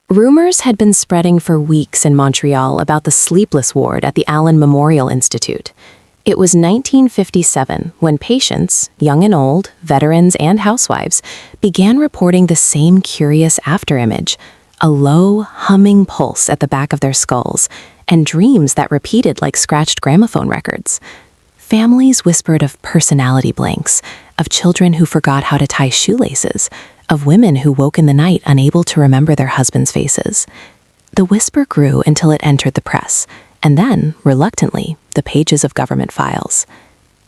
Rumors had been spreading for weeks in Montreal about the sleepless ward at the Allan Memorial Institute. It was 1957 when patients, young and old, veterans and housewives, began reporting the same curious afterimage, a low, humming pulse at the back of their skulls, and dreams that repeated like scratched gramophone records. Families whispered of personality blanks, of children who forgot how to tie shoelaces, of women who woke in the night unable to remember their husbands' faces. The whisper grew until it entered the press, and then, reluctantly, the pages of government files.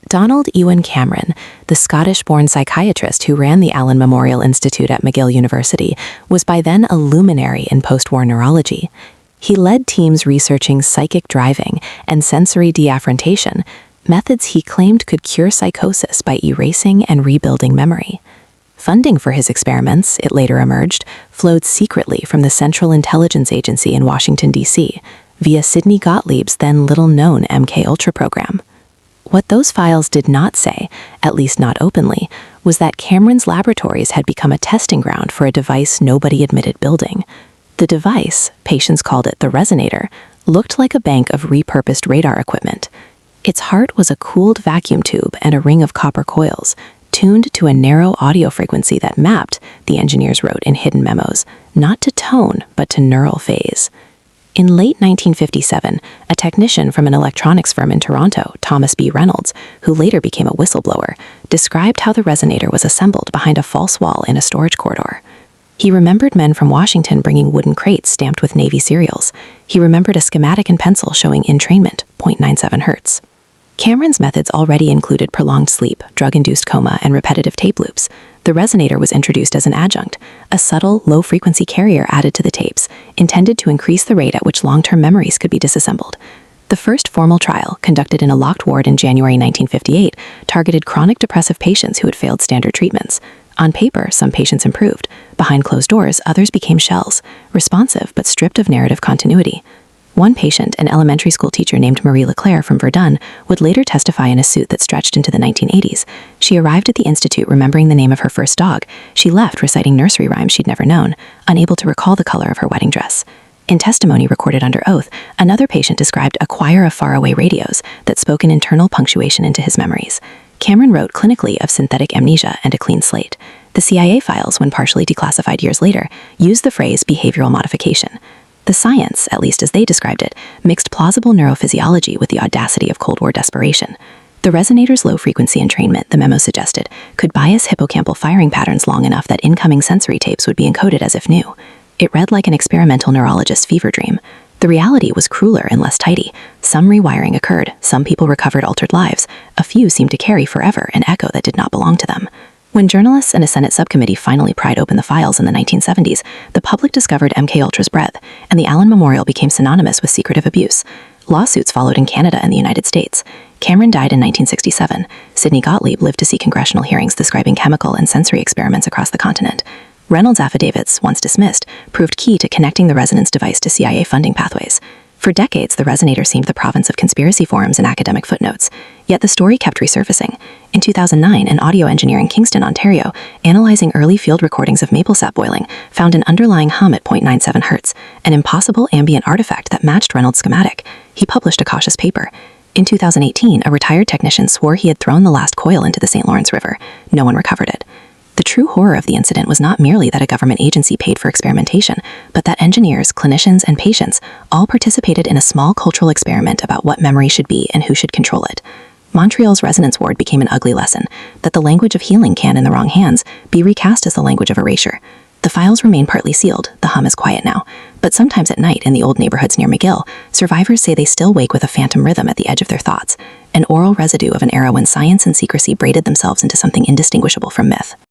Donald Ewen Cameron, the Scottish-born psychiatrist who ran the Allan Memorial Institute at McGill University, was by then a luminary in post-war neurology. He led teams researching psychic driving and sensory deafferentation, methods he claimed could cure psychosis by erasing and rebuilding memory. Funding for his experiments, it later emerged, flowed secretly from the Central Intelligence Agency in Washington, D.C., via Sidney Gottlieb's then little-known MKUltra program. What those files did not say, at least not openly, was that Cameron's laboratories had become a testing ground for a device nobody admitted building. The device, patients called it the Resonator, looked like a bank of repurposed radar equipment. Its heart was a cooled vacuum tube and a ring of copper coils, tuned to a narrow audio frequency that mapped, the engineers wrote in hidden memos, not to tone, but to neural phase. In late 1957, a technician from an electronics firm in Toronto, Thomas B. Reynolds, who later became a whistleblower, described how the Resonator was assembled behind a false wall in a storage corridor. He remembered men from Washington bringing wooden crates stamped with Navy serials. He remembered a schematic in pencil showing entrainment, 0.97 hertz. Cameron's methods already included prolonged sleep, drug-induced coma, and repetitive tape loops. The Resonator was introduced as an adjunct, a subtle, low-frequency carrier added to the tapes, intended to increase the rate at which long-term memories could be disassembled. The first formal trial, conducted in a locked ward in January 1958, targeted chronic depressive patients who had failed standard treatments. On paper, some patients improved. Behind closed doors, others became shells, responsive but stripped of narrative continuity. One patient, an elementary school teacher named Marie Leclerc from Verdun, would later testify in a suit that stretched into the 1980s. She arrived at the institute remembering the name of her first dog. She left reciting nursery rhymes she'd never known, unable to recall the color of her wedding dress. In testimony recorded under oath, another patient described a choir of faraway radios that spoke an internal punctuation into his memories. Cameron wrote clinically of synthetic amnesia and a clean slate. The CIA files, when partially declassified years later, used the phrase behavioral modification. The science, at least as they described it, mixed plausible neurophysiology with the audacity of Cold War desperation. The Resonator's low-frequency entrainment, the memo suggested, could bias hippocampal firing patterns long enough that incoming sensory tapes would be encoded as if new. It read like an experimental neurologist's fever dream. The reality was crueler and less tidy. Some rewiring occurred, some people recovered altered lives, a few seemed to carry forever an echo that did not belong to them. When journalists and a Senate subcommittee finally pried open the files in the 1970s, the public discovered MKUltra's breadth, and the Allan Memorial became synonymous with secretive abuse. Lawsuits followed in Canada and the United States. Cameron died in 1967. Sidney Gottlieb lived to see congressional hearings describing chemical and sensory experiments across the continent. Reynolds' affidavits, once dismissed, proved key to connecting the resonance device to CIA funding pathways. For decades, the Resonator seemed the province of conspiracy forums and academic footnotes. Yet the story kept resurfacing. In 2009, an audio engineer in Kingston, Ontario, analyzing early field recordings of maple sap boiling, found an underlying hum at 0.97 hertz, an impossible ambient artifact that matched Reynolds' schematic. He published a cautious paper. In 2018, a retired technician swore he had thrown the last coil into the St. Lawrence River. No one recovered it. The true horror of the incident was not merely that a government agency paid for experimentation, but that engineers, clinicians, and patients all participated in a small cultural experiment about what memory should be and who should control it. Montreal's resonance ward became an ugly lesson, that the language of healing can, in the wrong hands, be recast as the language of erasure. The files remain partly sealed, the hum is quiet now, but sometimes at night in the old neighborhoods near McGill, survivors say they still wake with a phantom rhythm at the edge of their thoughts, an oral residue of an era when science and secrecy braided themselves into something indistinguishable from myth.